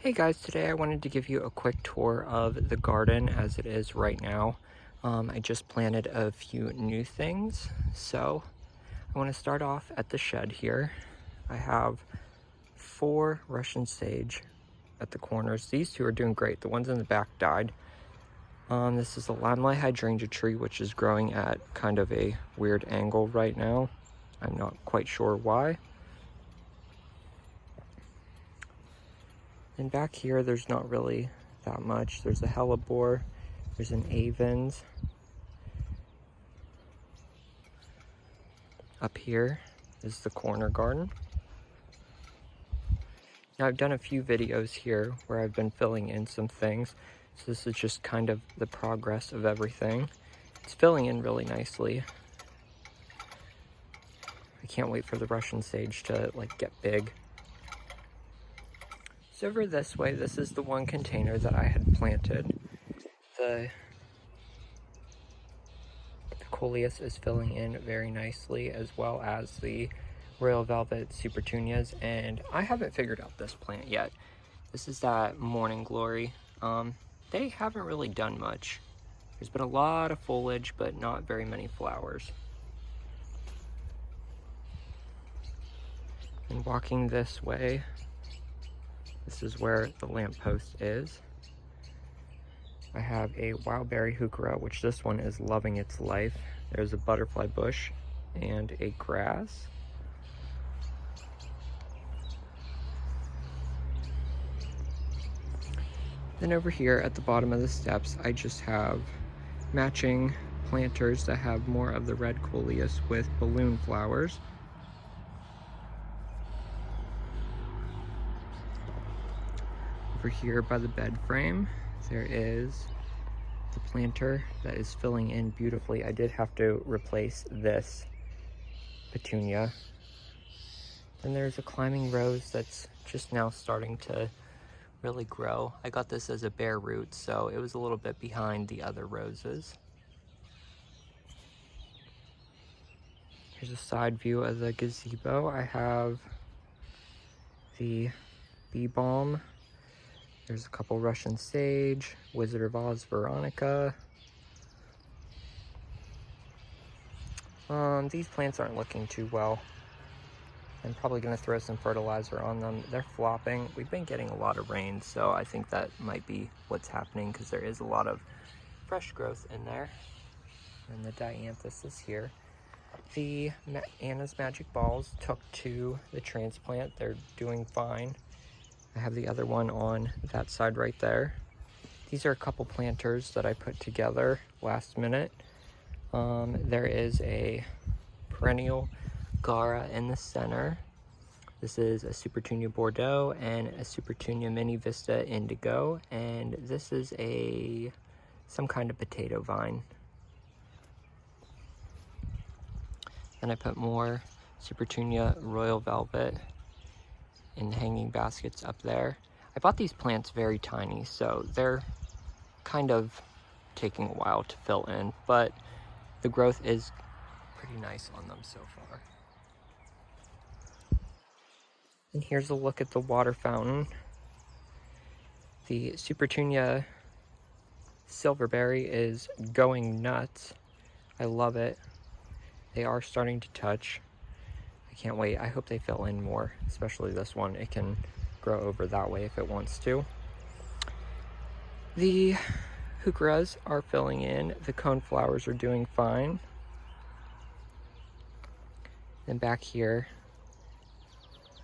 Hey guys, today I wanted to give you a quick tour of the garden as it is right now. I just planted a few new things, so I want to start off at the shed here. I have 4 Russian sage at the corners. These 2 are doing great. The ones in the back died. This is a limelight hydrangea tree, which is growing at kind of a weird angle right now. I'm not quite sure why. And back here, there's not really that much. There's a hellebore, there's an avens. Up here is the corner garden. Now I've done a few videos here where I've been filling in some things. So this is just kind of the progress of everything. It's filling in really nicely. I can't wait for the Russian sage to get big. So over this way, this is the one container that I had planted. The Coleus is filling in very nicely, as well as the Royal Velvet Supertunias, and I haven't figured out this plant yet. This is that Morning Glory. They haven't really done much. There's been a lot of foliage, but not very many flowers. And walking this way, this is where the lamppost is. I have a wildberry heuchera, which this one is loving its life. There's a butterfly bush and a grass. Then over here at the bottom of the steps, I just have matching planters that have more of the red coleus with balloon flowers. Over here by the bed frame, there is the planter that is filling in beautifully. I did have to replace this petunia. Then there's a climbing rose that's just now starting to really grow. I got this as a bare root, so it was a little bit behind the other roses. Here's a side view of the gazebo. I have the bee balm. There's a couple Russian sage, Wizard of Oz Veronica. These plants aren't looking too well. I'm probably going to throw some fertilizer on them. They're flopping. We've been getting a lot of rain, so I think that might be what's happening, because there is a lot of fresh growth in there. And the dianthus is here. The Anna's Magic Balls took to the transplant. They're doing fine. I have the other one on that side right there. These are a couple planters that I put together last minute. There is a perennial Gara in the center. This is a Supertunia Bordeaux and a Supertunia Mini Vista Indigo, and this is some kind of potato vine. Then I put more Supertunia Royal Velvet in hanging baskets up there. I bought these plants very tiny, so they're kind of taking a while to fill in, but the growth is pretty nice on them so far. And here's a look at the water fountain. The Supertunia Silverberry is going nuts. I love it. They are starting to touch. I can't wait. I hope they fill in more, especially this one. It can grow over that way if it wants to. The heucheras are filling in. The coneflowers are doing fine. Then back here,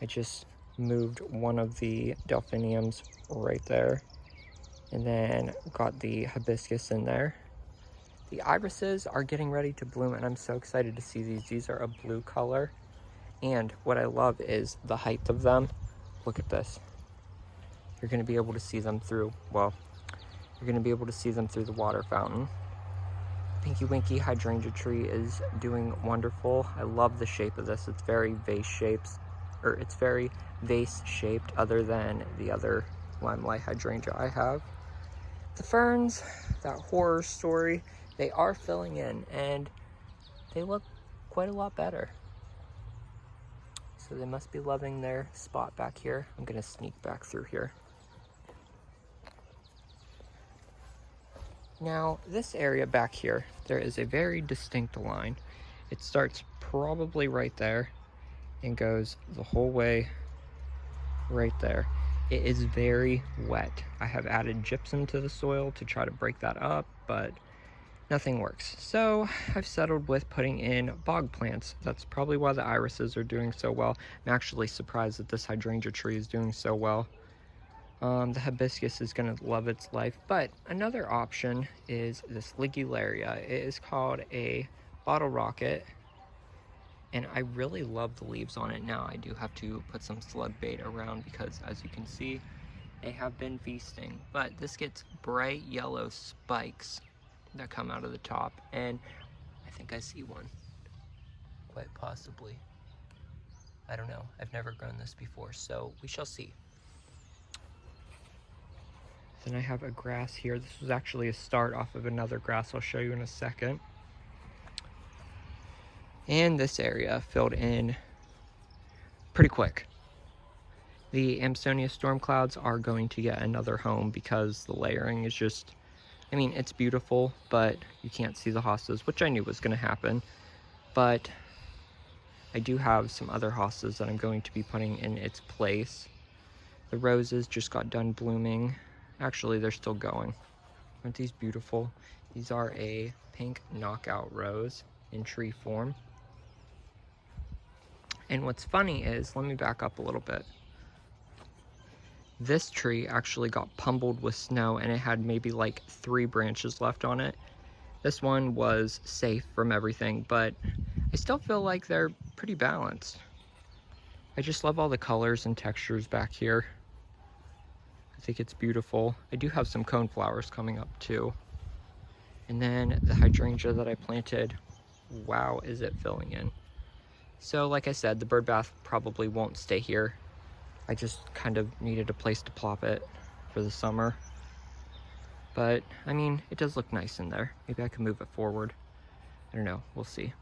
I just moved one of the delphiniums right there, and then got the hibiscus in there. The irises are getting ready to bloom, and I'm so excited to see these. These are a blue color. And what I love is the height of them. Look at this. You're going to be able to see them through, well, you're going to be able to see them through the water fountain. Pinky Winky hydrangea tree is doing wonderful. I love the shape of this. It's very vase-shaped, other than the other limelight hydrangea I have. The ferns, that horror story, they are filling in, and they look quite a lot better. So they must be loving their spot back here. I'm gonna sneak back through here. Now, this area back here, there is a very distinct line. It starts probably right there and goes the whole way right there. It is very wet. I have added gypsum to the soil to try to break that up, but nothing works. So I've settled with putting in bog plants. That's probably why the irises are doing so well. I'm actually surprised that this hydrangea tree is doing so well. The hibiscus is going to love its life, but another option is this ligularia. It is called a bottle rocket, and I really love the leaves on it. Now I do have to put some slug bait around because, as you can see, they have been feasting, but this gets bright yellow spikes that come out of the top, and I think I see one, quite possibly. I don't know, I've never grown this before, so we shall see. Then I have a grass here. This was actually a start off of another grass I'll show you in a second. And this area filled in pretty quick. The Amsonia storm clouds are going to get another home because the layering is just, I mean, it's beautiful, but you can't see the hostas, which I knew was going to happen. But I do have some other hostas that I'm going to be putting in its place. The roses just got done blooming. Actually, they're still going. Aren't these beautiful? These are a pink knockout rose in tree form. And what's funny is, let me back up a little bit. This tree actually got pummeled with snow and it had maybe like 3 branches left on it. This one was safe from everything, but I still feel like they're pretty balanced. I just love all the colors and textures back here. I think it's beautiful. I do have some cone flowers coming up too. And then the hydrangea that I planted, wow, is it filling in. So like I said, the bird bath probably won't stay here. I just kind of needed a place to plop it for the summer. But I mean, it does look nice in there. Maybe I can move it forward. I don't know, we'll see.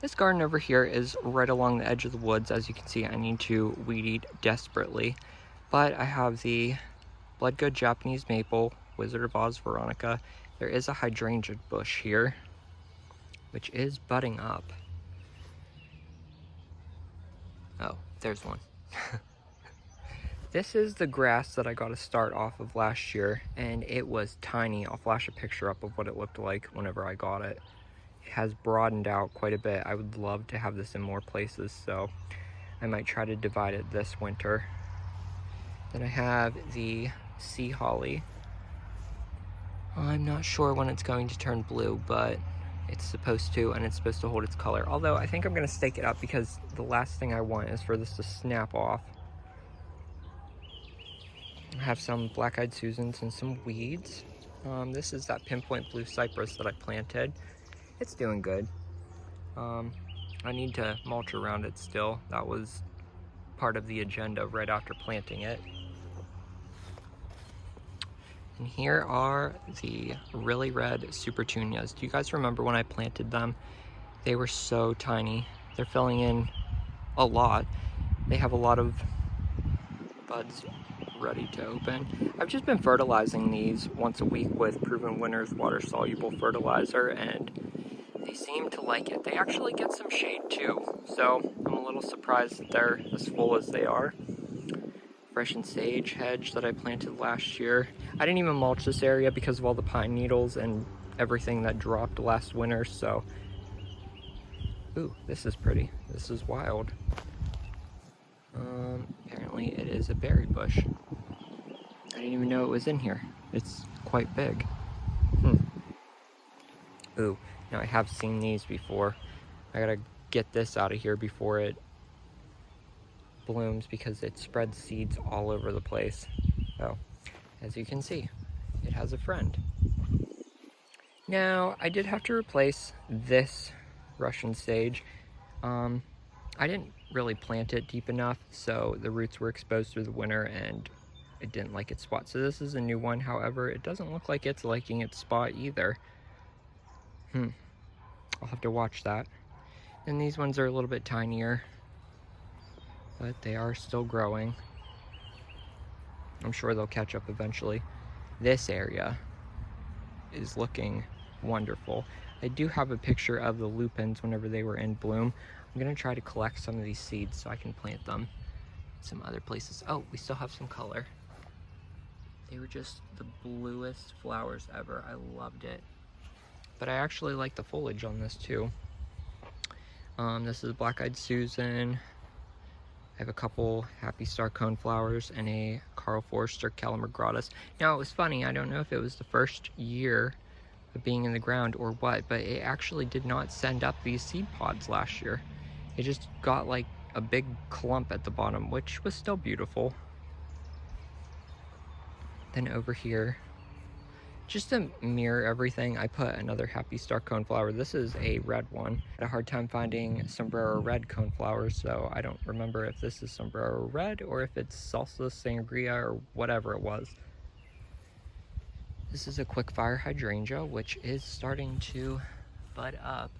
This garden over here is right along the edge of the woods. As you can see, I need to weed eat desperately. But I have the Bloodgood Japanese Maple, Wizard of Oz Veronica. There is a hydrangea bush here, which is budding up. Oh, there's one. This is the grass that I got to start off of last year, and it was tiny. I'll flash a picture up of what it looked like whenever I got it. It has broadened out quite a bit. I would love to have this in more places, so I might try to divide it this winter. Then I have the sea holly. I'm not sure when it's going to turn blue, but it's supposed to, and it's supposed to hold its color. Although I think I'm going to stake it up because the last thing I want is for this to snap off. I have some black-eyed Susans and some weeds. This is that pinpoint blue cypress that I planted. It's doing good. I need to mulch around it still. That was part of the agenda right after planting it. And here are the really red Supertunias. Do you guys remember when I planted them? They were so tiny. They're filling in a lot. They have a lot of buds ready to open. I've just been fertilizing these once a week with Proven Winners water-soluble fertilizer, and they seem to like it. They actually get some shade too, so I'm a little surprised that they're as full as they are. Fresh and sage hedge that I planted last year. I didn't even mulch this area because of all the pine needles and everything that dropped last winter, so... Ooh, this is pretty. This is wild. Apparently it is a berry bush. I didn't even know it was in here. It's quite big. Ooh, now I have seen these before. I gotta get this out of here before it blooms because it spreads seeds all over the place. Oh, as you can see, it has a friend. Now, I did have to replace this Russian sage. I didn't really plant it deep enough, so the roots were exposed through the winter and it didn't like its spot. So this is a new one. However, it doesn't look like it's liking its spot either. I'll have to watch that. And these ones are a little bit tinier, but they are still growing. I'm sure they'll catch up eventually. This area is looking wonderful. I do have a picture of the lupins whenever they were in bloom. I'm gonna try to collect some of these seeds so I can plant them some other places. Oh, we still have some color. They were just the bluest flowers ever. I loved it. But I actually like the foliage on this too. This is Black-Eyed Susan. I have a couple Happy Star coneflowers and a Carl Forster Calamagratus. Now it was funny, I don't know if it was the first year of being in the ground or what, but it actually did not send up these seed pods last year. It just got like a big clump at the bottom, which was still beautiful. Then over here, just to mirror everything, I put another Happy Star coneflower. This is a red one. I had a hard time finding Sombrero Red coneflowers, so I don't remember if this is Sombrero Red or if it's Salsa Sangria or whatever it was. This is a Quickfire Hydrangea, which is starting to bud up.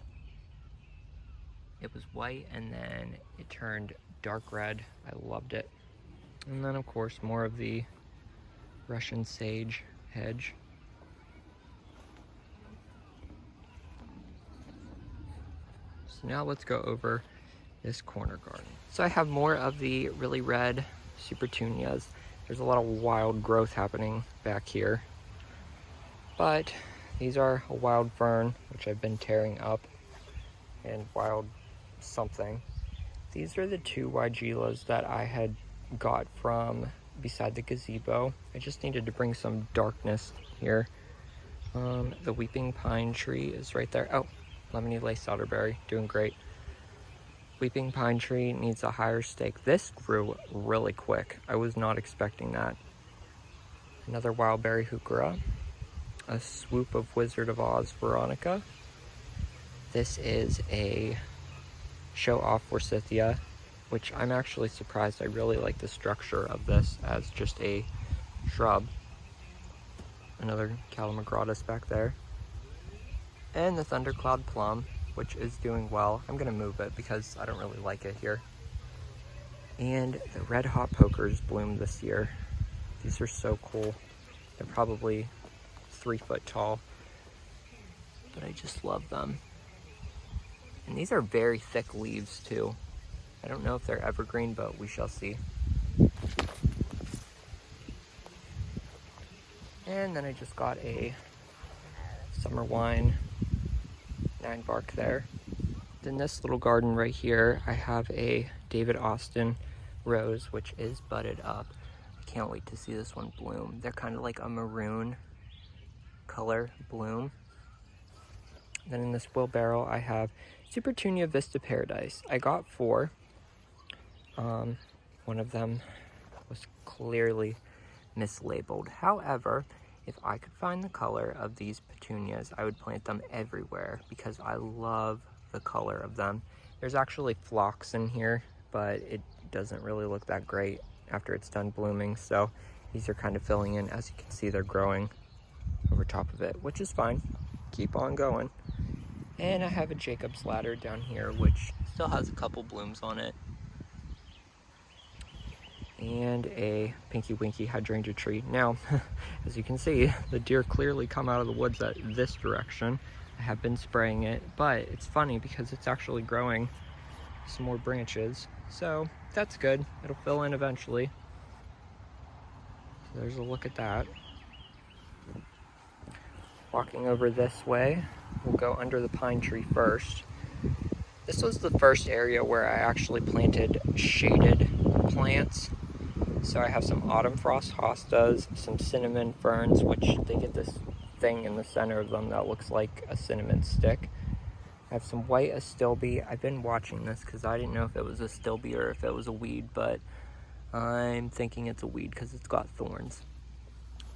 It was white and then it turned dark red. I loved it. And then of course more of the Russian sage hedge. So now let's go over this corner garden. So I have more of the really red Supertunias. There's a lot of wild growth happening back here. But these are a wild fern, which I've been tearing up, and wild something. These are the two Weigelas that I had got from beside the gazebo. I just needed to bring some darkness here. The weeping pine tree is right there. Oh, lemony lace elderberry, doing great. Weeping pine tree needs a higher stake. This grew really quick. I was not expecting that. Another wildberry heuchera. A swoop of Wizard of Oz Veronica. This is a show-off Forsythia, which I'm actually surprised. I really like the structure of this as just a shrub. Another Calamagratus back there. And the Thundercloud Plum, which is doing well. I'm gonna move it because I don't really like it here. And the Red Hot Pokers bloomed this year. These are so cool. They're probably 3 foot tall, but I just love them. And these are very thick leaves too. I don't know if they're evergreen, but we shall see. And then I just got a Summer Wine 9 bark there. In this little garden right here, I have a David Austin rose, which is budded up. I can't wait to see this one bloom. They're kind of like a maroon color bloom. Then in this wheelbarrow, I have Supertunia Vista Paradise. I got 4. One of them was clearly mislabeled. However, if I could find the color of these petunias, I would plant them everywhere because I love the color of them. There's actually phlox in here, but it doesn't really look that great after it's done blooming. So these are kind of filling in. As you can see, they're growing over top of it, which is fine. Keep on going. And I have a Jacob's Ladder down here, which still has a couple blooms on it. And a Pinky Winky hydrangea tree. Now, as you can see, the deer clearly come out of the woods at this direction. I have been spraying it, but it's funny because it's actually growing some more branches. So that's good. It'll fill in eventually. So there's a look at that. Walking over this way, we'll go under the pine tree first. This was the first area where I actually planted shaded plants. So I have some autumn frost hostas, some cinnamon ferns, which they get this thing in the center of them that looks like a cinnamon stick. I have some white astilbe. I've been watching this because I didn't know if it was astilbe or if it was a weed, but I'm thinking it's a weed because it's got thorns.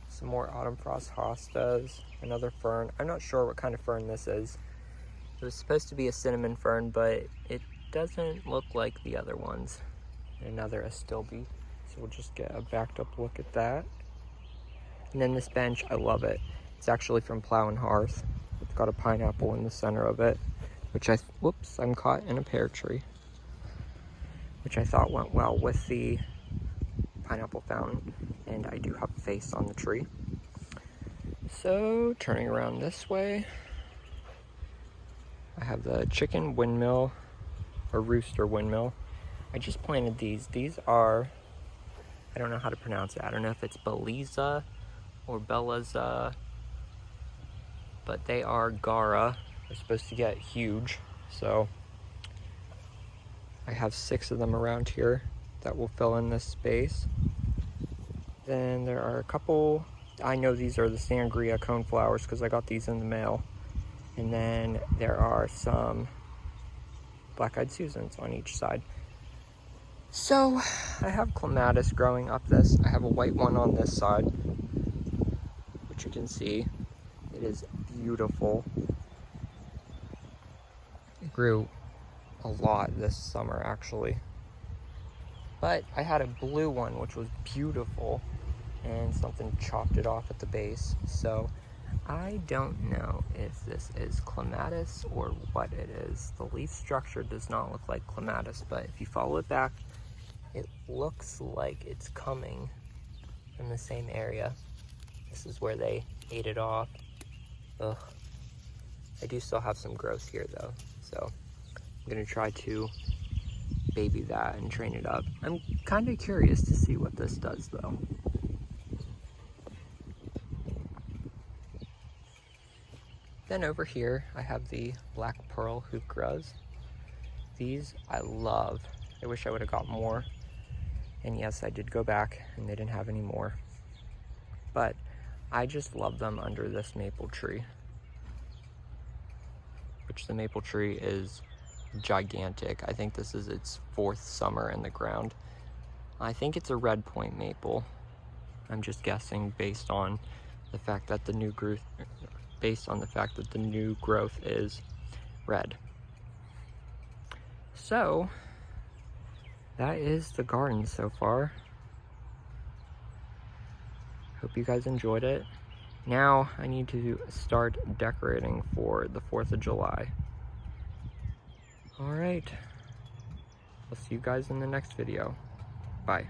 Some more autumn frost hostas, another fern. I'm not sure what kind of fern this is. It was supposed to be a cinnamon fern, but it doesn't look like the other ones. Another astilbe. So we'll just get a backed up look at that. And then this bench, I love it. It's actually from Plow and Hearth. It's got a pineapple in the center of it, which I'm caught in a pear tree, which I thought went well with the pineapple fountain. And I do have a face on the tree. So turning around this way, I have the chicken windmill, or rooster windmill. I just planted these. These are, I don't know how to pronounce it. I don't know if it's Beliza or Bellaza, but they are Gara. They're supposed to get huge, so I have 6 of them around here that will fill in this space. Then there are a couple, I know these are the sangria coneflowers because I got these in the mail. And then there are some black-eyed Susans on each side. So I have clematis growing up this. I have a white one on this side, which you can see. It is beautiful. It grew a lot this summer, actually. But I had a blue one, which was beautiful, and something chopped it off at the base. So I don't know if this is clematis or what it is. The leaf structure does not look like clematis, but if you follow it back, it looks like it's coming from the same area. This is where they ate it off. Ugh. I do still have some growth here though, so I'm gonna try to baby that and train it up. I'm kind of curious to see what this does though. Then over here, I have the black pearl hoopgras. These I love. I wish I would have got more. And yes, I did go back and they didn't have any more. But I just love them under this maple tree. Which the maple tree is gigantic. I think this is its 4th summer in the ground. I think it's a red point maple. I'm just guessing based on the fact that the new growth is red. So that is the garden so far. Hope you guys enjoyed it. Now I need to start decorating for the 4th of July. All right, I'll see you guys in the next video. Bye.